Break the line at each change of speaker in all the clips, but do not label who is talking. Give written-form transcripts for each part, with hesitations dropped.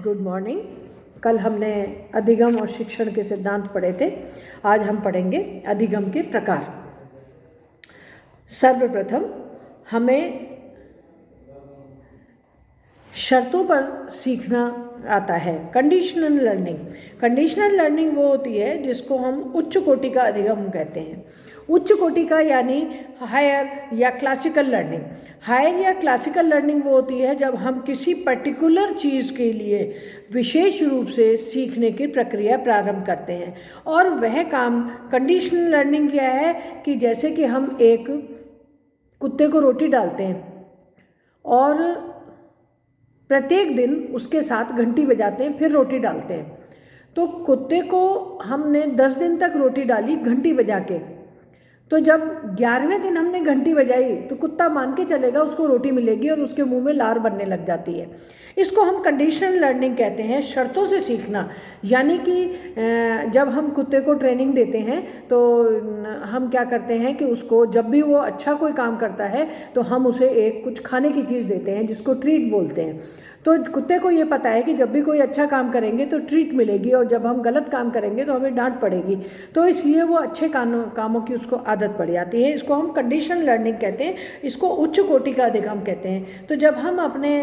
Good morning. कल हमने अधिगम और शिक्षण के सिद्धांत पढ़े थे। आज हम पढ़ेंगे अधिगम के प्रकार। सर्वप्रथम हमें शर्तों पर सीखना आता है। Conditional learning. कंडीशनल लर्निंग वो होती है जिसको हम उच्च कोटि का अधिगम कहते हैं। उच्च कोटि का यानी हायर या क्लासिकल लर्निंग। हायर या क्लासिकल लर्निंग वो होती है जब हम किसी पर्टिकुलर चीज़ के लिए विशेष रूप से सीखने की प्रक्रिया प्रारंभ करते हैं। और वह काम कंडीशनल लर्निंग क्या है कि जैसे कि हम एक कुत्ते को रोटी डालते हैं और प्रत्येक दिन उसके साथ घंटी बजाते हैं, फिर रोटी डालते हैं। तो कुत्ते को हमने 10 दिन तक रोटी डाली घंटी बजा के, तो जब 11वें दिन हमने घंटी बजाई तो कुत्ता मान के चलेगा उसको रोटी मिलेगी और उसके मुंह में लार बनने लग जाती है। इसको हम कंडीशनल लर्निंग कहते हैं, शर्तों से सीखना। यानी कि जब हम कुत्ते को ट्रेनिंग देते हैं तो हम क्या करते हैं कि उसको जब भी वो अच्छा कोई काम करता है तो हम उसे एक कुछ खाने की चीज़ देते हैं जिसको ट्रीट बोलते हैं। तो कुत्ते को ये पता है कि जब भी कोई अच्छा काम करेंगे तो ट्रीट मिलेगी और जब हम गलत काम करेंगे तो हमें डांट पड़ेगी। तो इसलिए वो अच्छे कामों की उसको आदत पड़ जाती है। इसको हम कंडीशनल लर्निंग कहते हैं। इसको उच्च कोटि का अधिगम कहते हैं। तो जब हम अपने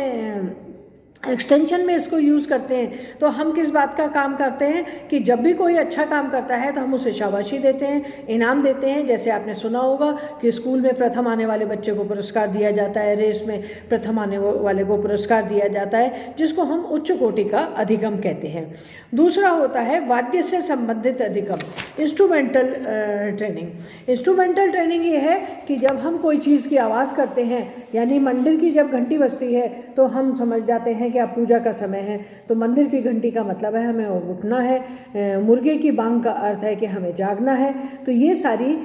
एक्सटेंशन में इसको यूज़ करते हैं तो हम किस बात का काम करते हैं कि जब भी कोई अच्छा काम करता है तो हम उसे शाबाशी देते हैं, इनाम देते हैं। जैसे आपने सुना होगा कि स्कूल में प्रथम आने वाले बच्चे को पुरस्कार दिया जाता है, रेस में प्रथम आने वाले को पुरस्कार दिया जाता है, जिसको हम उच्च कोटि का अधिगम कहते हैं। दूसरा होता है वाद्य से संबंधित अधिगम, इंस्ट्रूमेंटल ट्रेनिंग। इंस्ट्रूमेंटल ट्रेनिंग ये है कि जब हम कोई चीज़ की आवाज़ करते हैं, यानी मंदिर की जब घंटी बजती है तो हम समझ जाते हैं कि अब पूजा का समय है, तो मंदिर की घंटी का मतलब है हमें उठना है। मुर्गे की बांग का अर्थ है कि हमें जागना है। तो ये सारी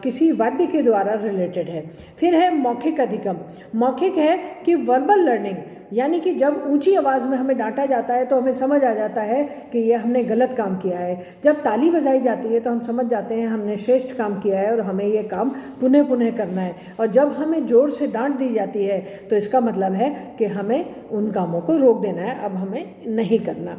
किसी वाद्य के द्वारा रिलेटेड है। फिर है मौखिक अधिगम। मौखिक है कि वर्बल लर्निंग, यानी कि जब ऊंची आवाज़ में हमें डांटा जाता है तो हमें समझ आ जाता है कि ये हमने गलत काम किया है। जब ताली बजाई जाती है तो हम समझ जाते हैं हमने श्रेष्ठ काम किया है और हमें ये काम पुनः पुनः करना है। और जब हमें जोर से डांट दी जाती है तो इसका मतलब है कि हमें उन कामों को रोक देना है, अब हमें नहीं करना।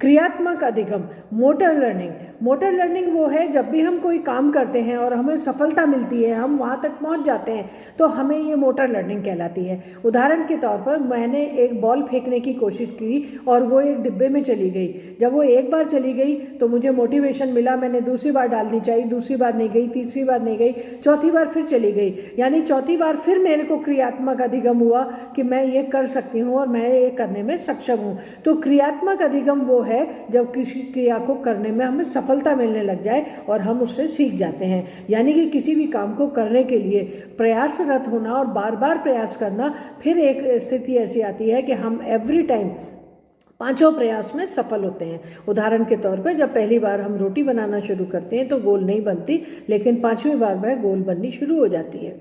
क्रियात्मक अधिगम, मोटर लर्निंग। मोटर लर्निंग वो है जब भी हम कोई काम करते हैं और हमें सफलता मिलती है, हम वहाँ तक पहुँच जाते हैं, तो हमें ये मोटर लर्निंग कहलाती है। उदाहरण के तौर पर मैंने एक बॉल फेंकने की कोशिश की और वो एक डिब्बे में चली गई। जब वो एक बार चली गई तो मुझे मोटिवेशन मिला, मैंने दूसरी बार डालनी चाहिए, दूसरी बार नहीं गई, तीसरी बार नहीं गई, चौथी बार फिर चली गई। यानी चौथी बार फिर मेरे को क्रियात्मक अधिगम हुआ कि मैं ये कर सकती हूँ और मैं ये करने में सक्षम हूँ। तो क्रियात्मक अधिगम वो है जब किसी क्रिया को करने में हमें सफलता मिलने लग जाए और हम उससे सीख जाते हैं। यानी कि किसी भी काम को करने के लिए प्रयासरत होना और बार बार प्रयास करना। फिर एक स्थिति ऐसी आती है कि हम एवरी टाइम 5 प्रयास में सफल होते हैं। उदाहरण के तौर पर जब पहली बार हम रोटी बनाना शुरू करते हैं तो गोल नहीं बनती, लेकिन 5वीं बार वह गोल बननी शुरू हो जाती है।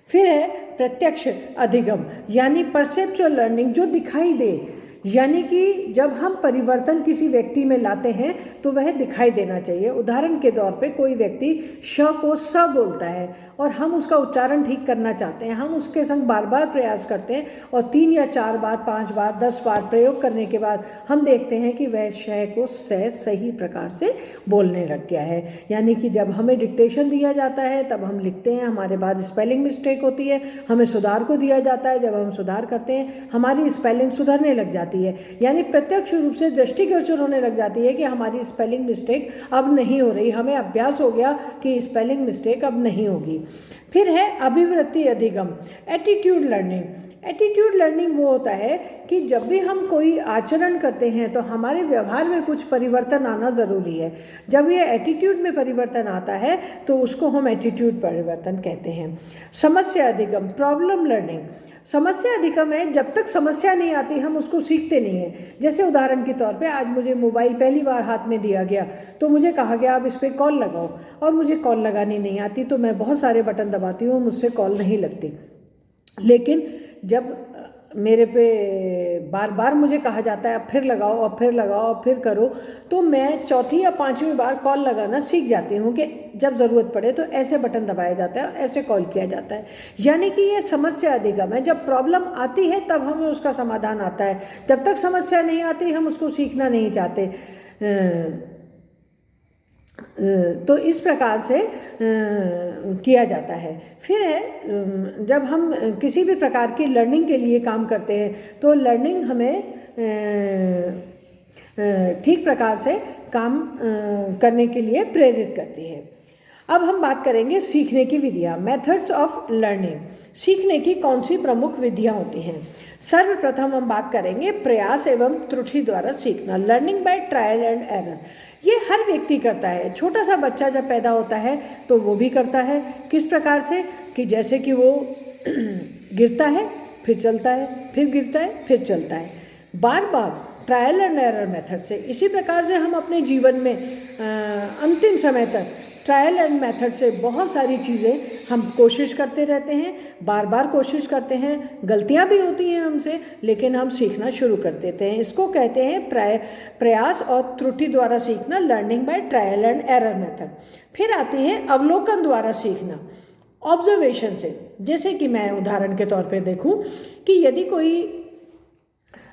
फिर है प्रत्यक्ष अधिगम, यानी परसेप्चुअल लर्निंग, जो दिखाई दे। यानी कि जब हम परिवर्तन किसी व्यक्ति में लाते हैं तो वह दिखाई देना चाहिए। उदाहरण के तौर पे कोई व्यक्ति श को स बोलता है और हम उसका उच्चारण ठीक करना चाहते हैं। हम उसके संग बार बार प्रयास करते हैं और 3 या 4 बार, 5 बार, 10 बार प्रयोग करने के बाद हम देखते हैं कि वह श को सही प्रकार से बोलने लग गया है। यानी कि जब हमें डिक्टेशन दिया जाता है तब हम लिखते हैं, हमारे बाद स्पेलिंग मिस्टेक होती है, हमें सुधार को दिया जाता है, जब हम सुधार करते हैं हमारी स्पेलिंग सुधरने लग जाती है। यानी प्रत्यक्ष रूप से दृष्टिगोचर होने लग जाती है कि हमारी स्पेलिंग मिस्टेक अब नहीं हो रही, हमें अभ्यास हो गया कि स्पेलिंग मिस्टेक अब नहीं होगी। फिर है अभिवृत्ति अधिगम, एटीट्यूड लर्निंग। एटीट्यूड लर्निंग वो होता है कि जब भी हम कोई आचरण करते हैं तो हमारे व्यवहार में कुछ परिवर्तन आना ज़रूरी है। जब ये एटीट्यूड में परिवर्तन आता है तो उसको हम एटीट्यूड परिवर्तन कहते हैं। समस्या अधिगम, प्रॉब्लम लर्निंग। समस्या अधिगम है जब तक समस्या नहीं आती हम उसको सीखते नहीं हैं। जैसे उदाहरण के तौर पे आज मुझे मोबाइल पहली बार हाथ में दिया गया तो मुझे कहा गया अब इस पर कॉल लगाओ, और मुझे कॉल लगानी नहीं आती तो मैं बहुत सारे बटन दबाती हूँ, मुझसे कॉल नहीं लगती। लेकिन जब मेरे पे बार बार मुझे कहा जाता है अब फिर लगाओ, अब फिर लगाओ, अब फिर करो, तो मैं चौथी या पांचवी बार कॉल लगाना सीख जाती हूँ कि जब ज़रूरत पड़े तो ऐसे बटन दबाया जाता है और ऐसे कॉल किया जाता है। यानी कि ये समस्या अधिगम है। जब प्रॉब्लम आती है तब हमें उसका समाधान आता है, जब तक समस्या नहीं आती हम उसको सीखना नहीं चाहते। तो इस प्रकार से किया जाता है। फिर है जब हम किसी भी प्रकार की लर्निंग के लिए काम करते हैं तो लर्निंग हमें ठीक प्रकार से काम करने के लिए प्रेरित करती है। अब हम बात करेंगे सीखने की विधियाँ, मेथड्स ऑफ लर्निंग। सीखने की कौन सी प्रमुख विधियाँ होती हैं? सर्वप्रथम हम बात करेंगे प्रयास एवं त्रुटि द्वारा सीखना, learning by trial and error. ये हर व्यक्ति करता है। छोटा सा बच्चा जब पैदा होता है तो वो भी करता है। किस प्रकार से? कि जैसे कि वो गिरता है, फिर चलता है, फिर गिरता है, फिर चलता है, बार बार ट्रायल एंड एरर मेथड से। इसी प्रकार से हम अपने जीवन में अंतिम समय तक ट्रायल एंड मेथड से बहुत सारी चीज़ें हम कोशिश करते रहते हैं, बार बार कोशिश करते हैं, गलतियां भी होती हैं हमसे, लेकिन हम सीखना शुरू कर देते हैं। इसको कहते हैं प्रयास और त्रुटि द्वारा सीखना, learning by trial and error method. फिर आती है अवलोकन द्वारा सीखना, ऑब्जर्वेशन से। जैसे कि मैं उदाहरण के तौर पे देखूं कि यदि कोई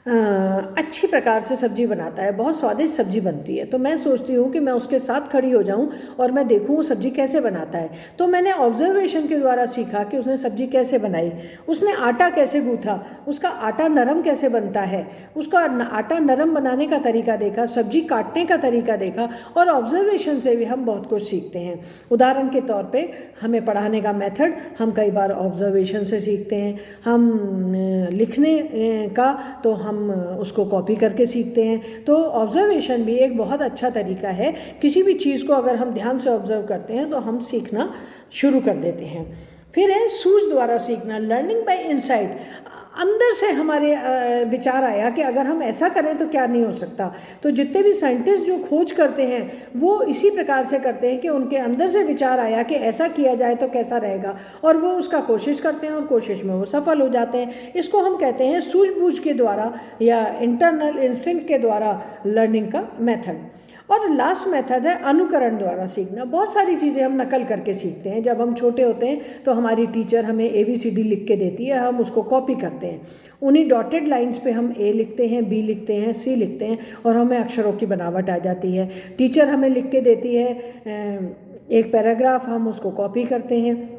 अच्छी प्रकार से सब्जी बनाता है, बहुत स्वादिष्ट सब्जी बनती है, तो मैं सोचती हूँ कि मैं उसके साथ खड़ी हो जाऊँ और मैं देखूँ वो सब्जी कैसे बनाता है। तो मैंने ऑब्जर्वेशन के द्वारा सीखा कि उसने सब्जी कैसे बनाई, उसने आटा कैसे गूँथा, उसका आटा नरम कैसे बनता है, उसका आटा नरम बनाने का तरीका देखा, सब्जी काटने का तरीका देखा, और ऑब्जर्वेशन से भी हम बहुत कुछ सीखते हैं। उदाहरण के तौर पर हमें पढ़ाने का मेथड हम कई बार ऑब्जर्वेशन से सीखते हैं। हम लिखने का तो हम उसको कॉपी करके सीखते हैं। तो ऑब्जर्वेशन भी एक बहुत अच्छा तरीका है। किसी भी चीज़ को अगर हम ध्यान से ऑब्जर्व करते हैं तो हम सीखना शुरू कर देते हैं। फिर है सूझ द्वारा सीखना, लर्निंग बाय इनसाइट। अंदर से हमारे विचार आया कि अगर हम ऐसा करें तो क्या नहीं हो सकता। तो जितने भी साइंटिस्ट जो खोज करते हैं वो इसी प्रकार से करते हैं कि उनके अंदर से विचार आया कि ऐसा किया जाए तो कैसा रहेगा, और वो उसका कोशिश करते हैं और कोशिश में वो सफल हो जाते हैं। इसको हम कहते हैं सूझबूझ के द्वारा या इंटरनल इंस्टिंक्ट के द्वारा लर्निंग का मेथड। और लास्ट मेथड है अनुकरण द्वारा सीखना। बहुत सारी चीज़ें हम नकल करके सीखते हैं। जब हम छोटे होते हैं तो हमारी टीचर हमें ABCD लिख के देती है, हम उसको कॉपी करते हैं। उन्हीं डॉटेड लाइंस पे हम A लिखते हैं, B लिखते हैं, C लिखते हैं, और हमें अक्षरों की बनावट आ जाती है। टीचर हमें लिख के देती है एक पैराग्राफ, हम उसको कॉपी करते हैं,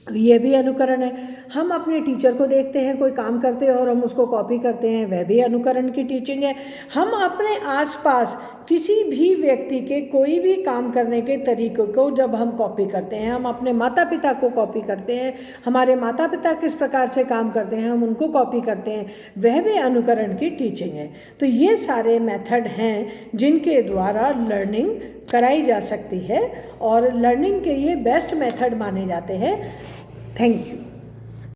ये भी अनुकरण है। हम अपने टीचर को देखते हैं कोई काम करते हैं और हम उसको कॉपी करते हैं, वह भी अनुकरण की टीचिंग है। हम अपने आसपास किसी भी व्यक्ति के कोई भी काम करने के तरीक़ों को जब हम कॉपी करते हैं, हम अपने माता पिता को कॉपी करते हैं, हमारे माता पिता किस प्रकार से काम करते हैं हम उनको कॉपी करते हैं, वह भी अनुकरण की टीचिंग है। तो ये सारे मेथड हैं जिनके द्वारा लर्निंग कराई जा सकती है और लर्निंग के ये बेस्ट मेथड माने जाते हैं। Thank you.